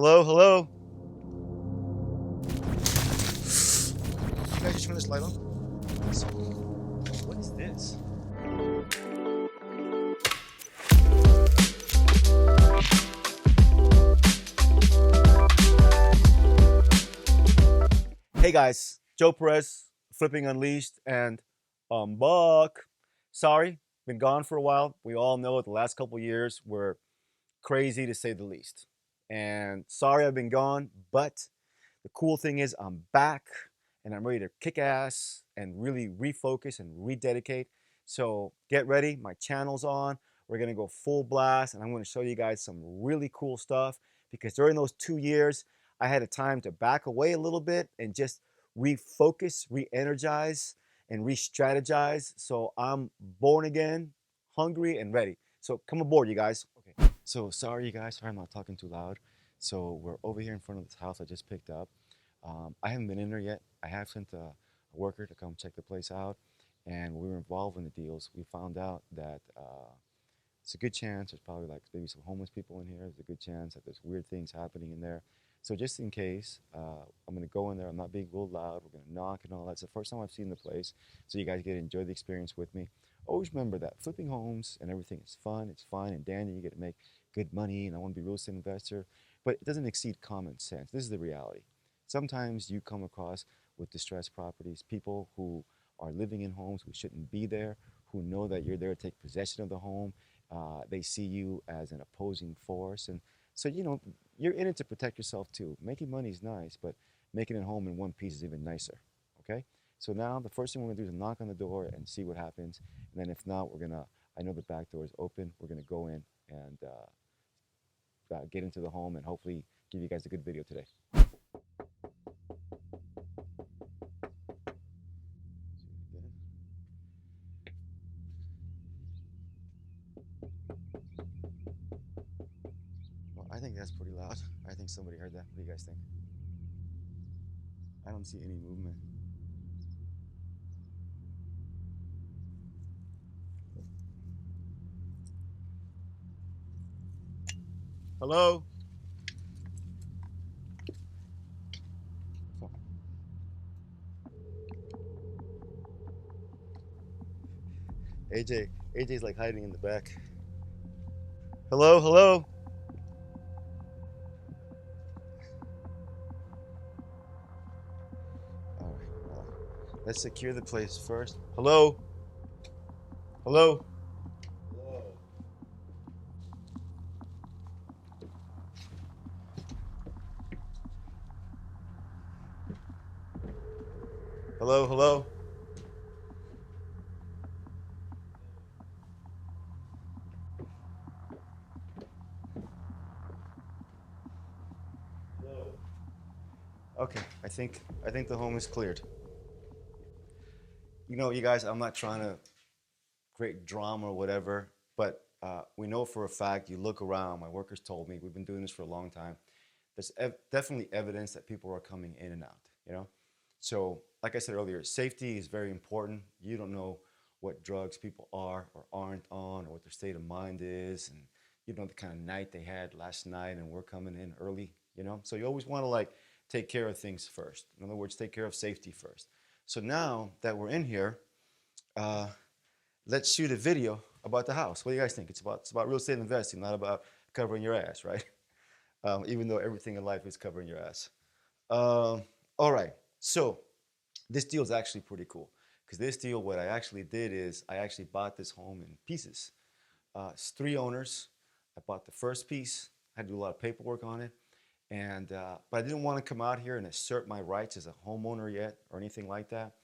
Hello, hello. You guys just turn this light on? So, what is this? Hey guys, Joe Perez, Flipping Unleashed, and I'm back. Sorry, been gone for a while. We all know the last couple years were crazy to say the least. And sorry I've been gone, but the cool thing is I'm back and I'm ready to kick ass and really refocus and rededicate. So get ready, my channel's on. We're gonna go full blast and I'm gonna show you guys some really cool stuff because during those 2 years, I had a time to back away a little bit and just refocus, re-energize, and re-strategize. So I'm born again, hungry, and ready. So come aboard, you guys. Okay. So sorry, you guys. Sorry, I'm not talking too loud. So we're over here in front of this house I just picked up. I haven't been in there yet. I have sent a worker to come check the place out, and when we were involved in the deals, we found out that it's a good chance there's probably like maybe some homeless people in here. There's a good chance that there's weird things happening in there. So just in case, I'm gonna go in there. I'm not being real loud. We're gonna knock and all that. It's the first time I've seen the place, so you guys get to enjoy the experience with me. Always remember that flipping homes and everything is fun. It's fine and dandy. You get to make good money, and I want to be a real estate investor, but it doesn't exceed common sense. This is the reality. Sometimes you come across with distressed properties, people who are living in homes who shouldn't be there, who know that you're there to take possession of the home. They see you as an opposing force, and so you're in it to protect yourself too. Making money is nice, but making it home in one piece is even nicer. Okay. So now the first thing we're gonna do is knock on the door and see what happens, and then if not, I know the back door is open. We're gonna go in and get into the home and hopefully give you guys a good video today. Well, I think that's pretty loud. I think somebody heard that. What do you guys think? I don't see any movement. Hello? AJ's like hiding in the back. Hello, hello? All right, let's secure the place first. Hello? Hello? Hello, hello? Okay, I think the home is cleared. You guys, I'm not trying to create drama or whatever, but we know for a fact, you look around, my workers told me, we've been doing this for a long time. There's definitely evidence that people are coming in and out. So like I said earlier, safety is very important. You don't know what drugs people are or aren't on or what their state of mind is, and you don't know the kind of night they had last night, and we're coming in early. So you always want to like take care of things first. In other words, take care of safety first. So now that we're in here, uh, let's shoot a video about the house. What do you guys think? It's about real estate investing, not about covering your ass, right? Even though everything in life is covering your ass. All right, so this deal is actually pretty cool because this deal, what I actually did is I actually bought this home in pieces. It's 3 owners. I bought the first piece. I had to do a lot of paperwork on it, but I didn't want to come out here and assert my rights as a homeowner yet or anything like that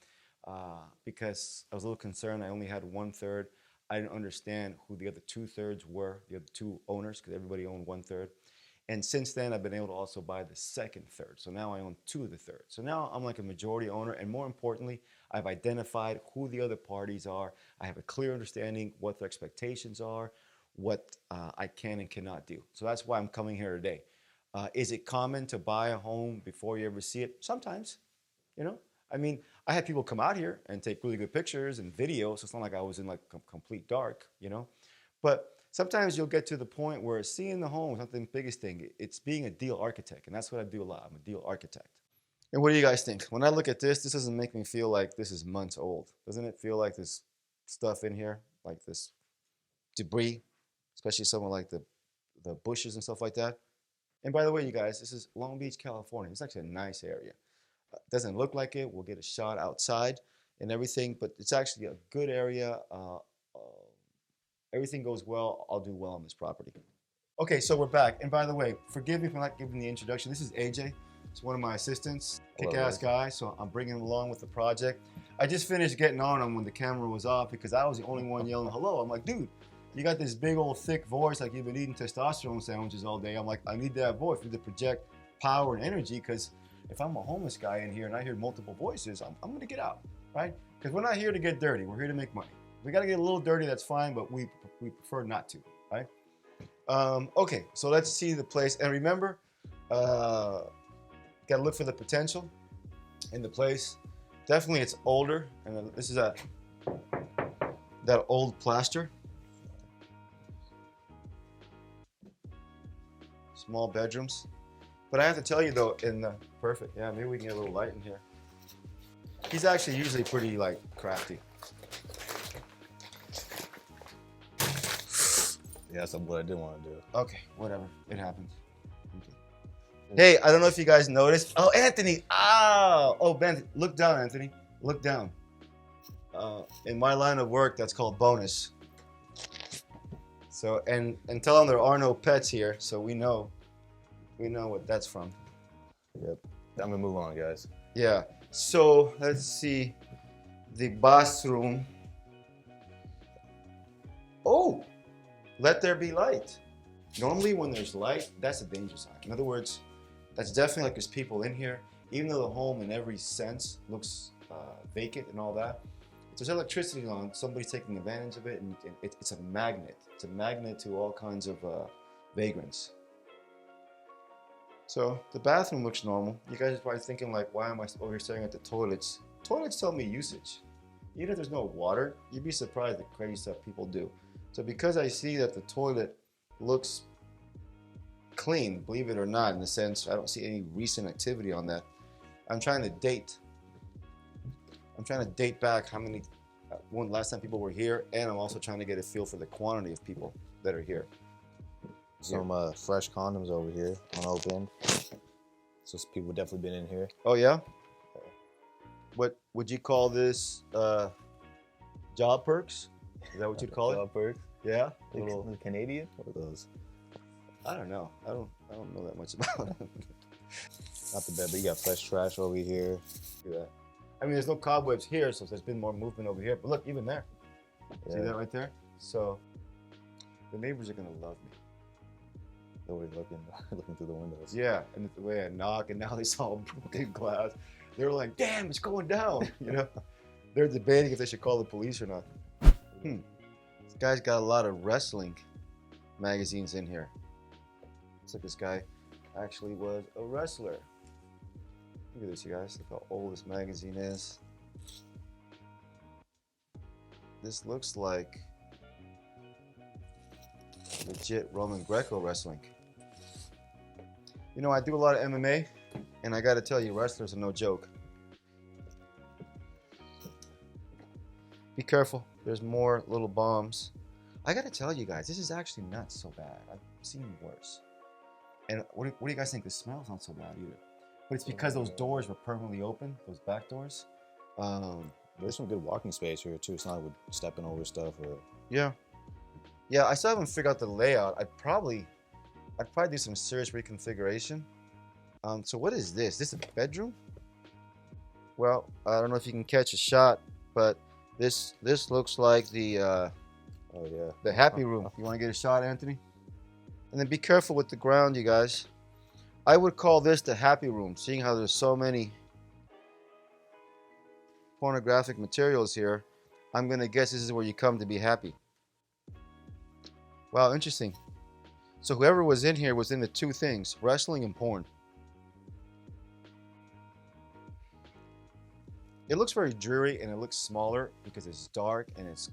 because I was a little concerned. I only had 1/3. I didn't understand who the other 2/3 were, the other 2 owners, because everybody owned 1/3. And since then, I've been able to also buy the second third. So now I own 2 of the thirds. So now I'm like a majority owner. And more importantly, I've identified who the other parties are. I have a clear understanding what their expectations are, what I can and cannot do. So that's why I'm coming here today. Is it common to buy a home before you ever see it? Sometimes, you know. I mean, I had people come out here and take really good pictures and videos. So it's not like I was in like complete dark. But sometimes you'll get to the point where seeing the home is not the biggest thing. It's being a deal architect, and that's what I do a lot. I'm a deal architect. And what do you guys think? When I look at this doesn't make me feel like this is months old. Doesn't it feel like there's stuff in here, like this debris, especially somewhere like the bushes and stuff like that? And by the way, you guys, this is Long Beach, California. It's actually a nice area. Doesn't look like it. We'll get a shot outside and everything, but it's actually a good area. Everything goes well. I'll do well on this property. Okay, so we're back. And by the way, forgive me for not giving the introduction. This is AJ. It's one of my assistants, kick-ass guy, so I'm bringing him along with the project. I just finished getting on him when the camera was off because I was the only one yelling hello. I'm like, dude, you got this big old thick voice like you've been eating testosterone sandwiches all day. I'm like, I need that voice to project power and energy, because if I'm a homeless guy in here and I hear multiple voices, I'm gonna get out, right? Because we're not here to get dirty, we're here to make money. We gotta get a little dirty, that's fine, but we prefer not to, right? Okay, so let's see the place. And remember, gotta look for the potential in the place. Definitely it's older, and this is that old plaster. Small bedrooms. But I have to tell you though, perfect, yeah, maybe we can get a little light in here. He's actually usually pretty like crafty. Yeah, that's what I did want to do. Okay, whatever, it happens. Okay. Hey, I don't know if you guys noticed. Oh, Anthony, oh, Ben, look down, Anthony, look down. In my line of work, that's called bonus. So, and tell them there are no pets here, so we know what that's from. Yep. I'm gonna move on, guys. Yeah. So let's see the bathroom. Oh, let there be light. Normally, when there's light, that's a danger sign. In other words, that's definitely like there's people in here. Even though the home, in every sense, looks vacant and all that, if there's electricity on, somebody's taking advantage of it, and it's a magnet. It's a magnet to all kinds of vagrants. So the bathroom looks normal. You guys are probably thinking like, why am I over here staring at the toilets? Toilets tell me usage. Even if there's no water, you'd be surprised at the crazy stuff people do. So because I see that the toilet looks clean, believe it or not, in the sense I don't see any recent activity on that, I'm trying to date back how many, when last time people were here, and I'm also trying to get a feel for the quantity of people that are here. Some fresh condoms over here, unopened. So people definitely been in here. Oh yeah? What would you call this? Job perks? Is that what you'd call it? Job perks. Yeah. A little Canadian. What are those? I don't know. I don't know that much about them. Not the bed, but you got fresh trash over here. Yeah. I mean, there's no cobwebs here, so there's been more movement over here. But look, even there. Yeah. See that right there? So the neighbors are gonna love me. Nobody's looking through the windows. Yeah, and the way I knock, and now they saw broken glass. They were like, "Damn, it's going down!" You know, they're debating if they should call the police or not. This guy's got a lot of wrestling magazines in here. Looks like this guy actually was a wrestler. Look at this, you guys. Look how old this magazine is. This looks like legit Roman Greco wrestling. You know, I do a lot of MMA, and I gotta tell you, wrestlers are no joke. Be careful, there's more little bombs. I gotta tell you guys, this is actually not so bad. I've seen worse. And what do you guys think? The smell's not so bad either. But it's because those doors were permanently open, those back doors. There's some good walking space here too. It's not with stepping over stuff or. Yeah. Yeah, I still haven't figured out the layout. I'd probably do some serious reconfiguration. So what is this? This is a bedroom? Well, I don't know if you can catch a shot, but this looks like the happy room. You want to get a shot, Anthony? And then be careful with the ground, you guys. I would call this the happy room, seeing how there's so many pornographic materials here. I'm gonna guess this is where you come to be happy. Wow, interesting. So whoever was in here was into two things, wrestling and porn. It looks very dreary, and it looks smaller because it's dark and it's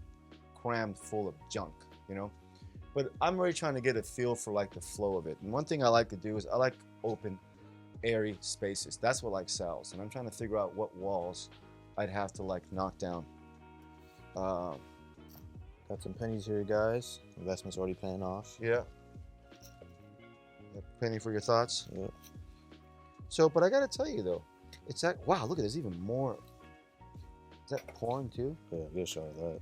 crammed full of junk, you know? But I'm really trying to get a feel for like the flow of it. And one thing I like to do is I like open, airy spaces. That's what like sells. And I'm trying to figure out what walls I'd have to like knock down. Got some pennies here, guys. Investment's already paying off. Yeah. Penny for your thoughts. Yeah. So, but I gotta tell you though, it's that. Wow, look at there's even more. Is that pouring too? Yeah, good shot of that.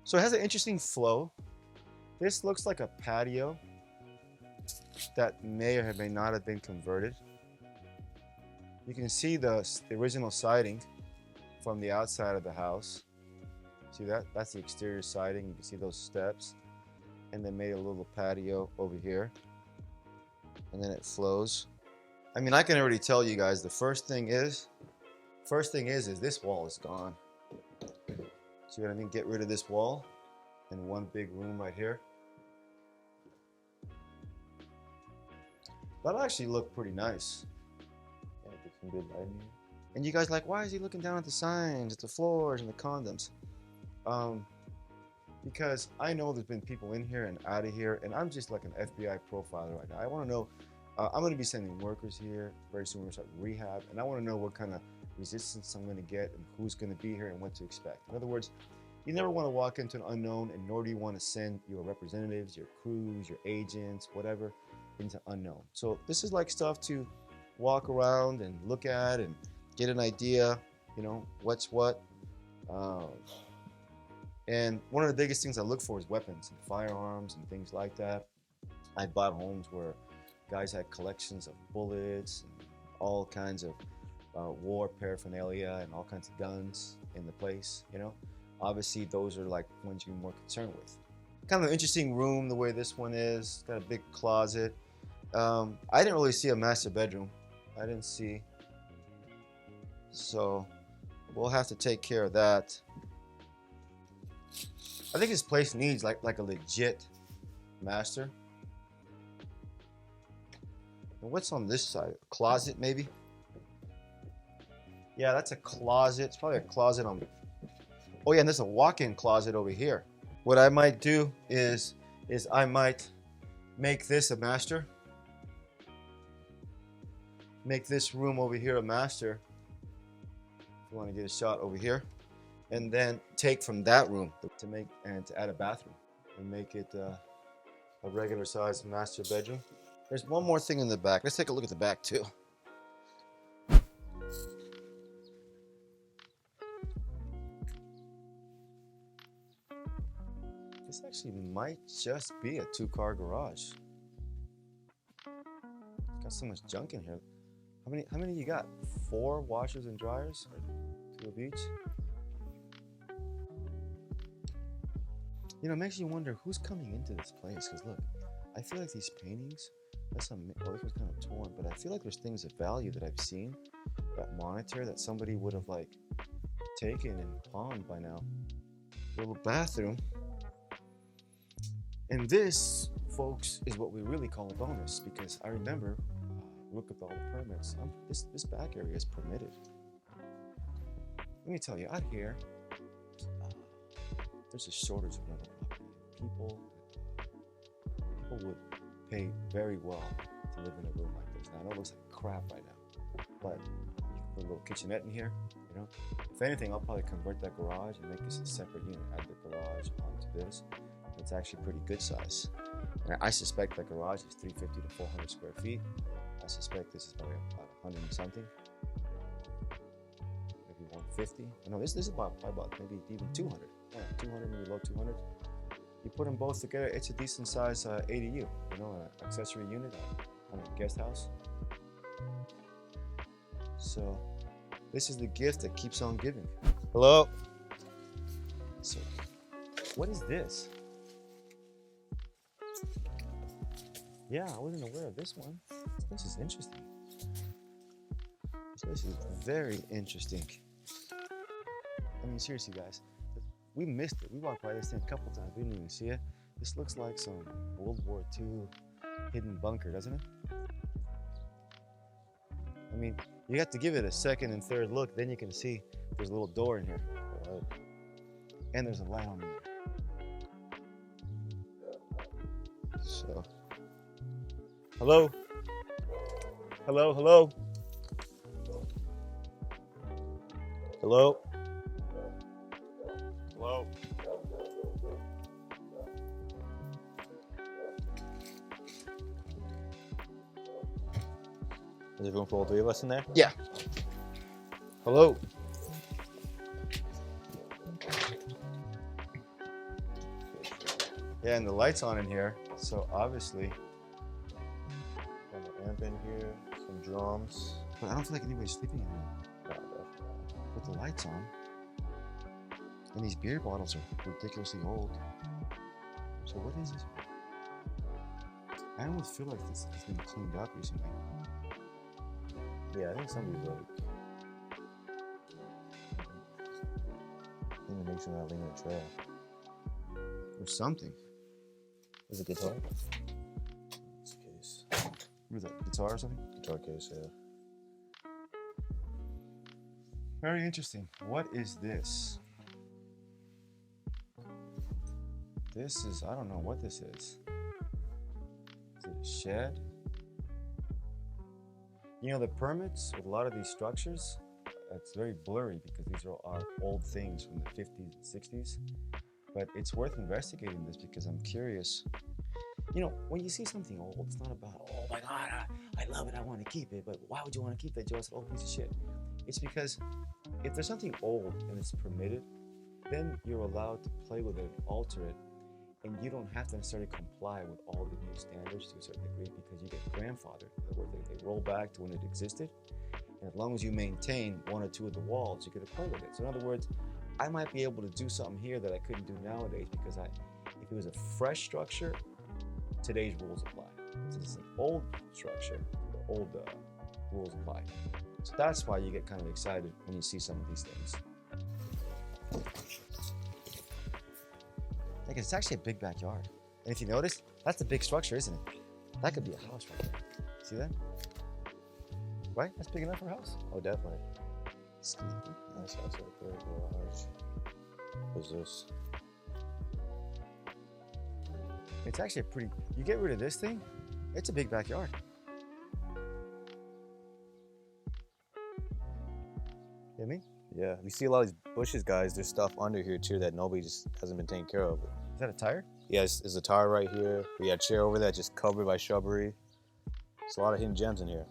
So it has an interesting flow. This looks like a patio that may or may not have been converted. You can see the original siding from the outside of the house. See that? That's the exterior siding. You can see those steps. And they made a little patio over here. And then it flows. I mean, I can already tell you guys the first thing is this wall is gone. See what I mean? Get rid of this wall and one big room right here. That'll actually look pretty nice. Yeah, get some good lighting. And you guys like, why is he looking down at the signs, at the floors, and the condoms? Because I know there's been people in here and out of here, and I'm just like an FBI profiler right now. I want to know, I'm going to be sending workers here very soon. We're going to start rehab, and I want to know what kind of resistance I'm going to get and who's going to be here and what to expect. In other words, you never want to walk into an unknown, and nor do you want to send your representatives, your crews, your agents, whatever, into unknown. So this is like stuff to walk around and look at and get an idea, you know, what's what. And one of the biggest things I look for is weapons and firearms and things like that. I bought homes where guys had collections of bullets and all kinds of war paraphernalia and all kinds of guns in the place, you know. Obviously, those are like ones you're more concerned with. Kind of an interesting room the way this one is. Got a big closet. I didn't really see a master bedroom. I didn't see. So we'll have to take care of that. I think this place needs like a legit master. And what's on this side? A closet maybe? Yeah, that's a closet. It's probably a closet on. Oh yeah, and there's a walk-in closet over here. What I might do is I might make this a master. Make this room over here a master. If you want to get a shot over here. And then take from that room to make and to add a bathroom and make it a regular sized master bedroom. There's one more thing in the back. Let's take a look at the back too. This actually might just be a 2-car garage. Got so much junk in here. How many you got? 4 washers and dryers? 2 of each? You know, it makes you wonder who's coming into this place. Because look, I feel like these paintings, well, this was kind of torn, but I feel like there's things of value that I've seen, that monitor that somebody would have like taken and pawned by now. Little bathroom. And this, folks, is what we really call a bonus, because I remember, look at all the permits. This back area is permitted. Let me tell you, out here, there's a shortage of rental property. People would pay very well to live in a room like this. Now, I know it looks like crap right now, but you can put a little kitchenette in here, you know. If anything, I'll probably convert that garage and make this a separate unit. Add the garage onto this. It's actually pretty good size. And I suspect that garage is 350 to 400 square feet. I suspect this is probably about 100 and something. Maybe 150. No, this is probably about maybe even 200. Yeah, 200, maybe low 200. You put them both together, it's a decent size ADU, you know, an accessory unit, kind of a guest house. So this is the gift that keeps on giving. Hello? So what is this? Yeah, I wasn't aware of this one. This is interesting. This is very interesting. I mean, seriously, guys. We missed it. We walked by this thing a couple times. We didn't even see it. This looks like some World War II hidden bunker, doesn't it? I mean, you have to give it a second and third look. Then you can see there's a little door in here. And there's a light on there. Hello? Hello, hello? Hello? Hello? Is there room for all three of us in there? Yeah. Hello? Yeah, and the light's on in here, so obviously. Got an amp in here, some drums. But I don't feel like anybody's sleeping in here. Nah, definitely. With the lights on. And these beer bottles are ridiculously old. So what is this? I don't feel like this has been cleaned up recently. Yeah, I think somebody's like. I think it makes sure not leaving a trail. Or something. Is it guitar? It's a case. What is that, guitar or something? Guitar case, yeah. Very interesting. What is this? This is, I don't know what this is. Is it a shed? You know, the permits with a lot of these structures, it's very blurry because these are old things from the 50s and 60s. But it's worth investigating this because I'm curious. You know, when you see something old, it's not about, oh my God, I love it, I want to keep it. But why would you want to keep that, Joe? It's an old piece of shit. It's because if there's something old and it's permitted, then you're allowed to play with it and alter it. And you don't have to necessarily comply with all the new standards to a certain degree because you get grandfathered. In other words, they roll back to when it existed. And as long as you maintain one or two of the walls, you get to play with it. So in other words, I might be able to do something here that I couldn't do nowadays because if it was a fresh structure, today's rules apply. Since it's an old structure, the old rules apply. So that's why you get kind of excited when you see some of these things. Like it's actually a big backyard. And if you notice, that's a big structure, isn't it? That could be a house right there. See that? Right? That's big enough for a house. Oh, definitely. Sneaky. Nice house right there, garage. What's this? It's actually a pretty, you get rid of this thing, it's a big backyard. You know what I mean? Yeah, we see a lot of these bushes, guys. There's stuff under here too that nobody just hasn't been taking care of. Is that a tire? Yeah, there's a tire right here. We got a chair over there just covered by shrubbery. There's a lot of hidden gems in here.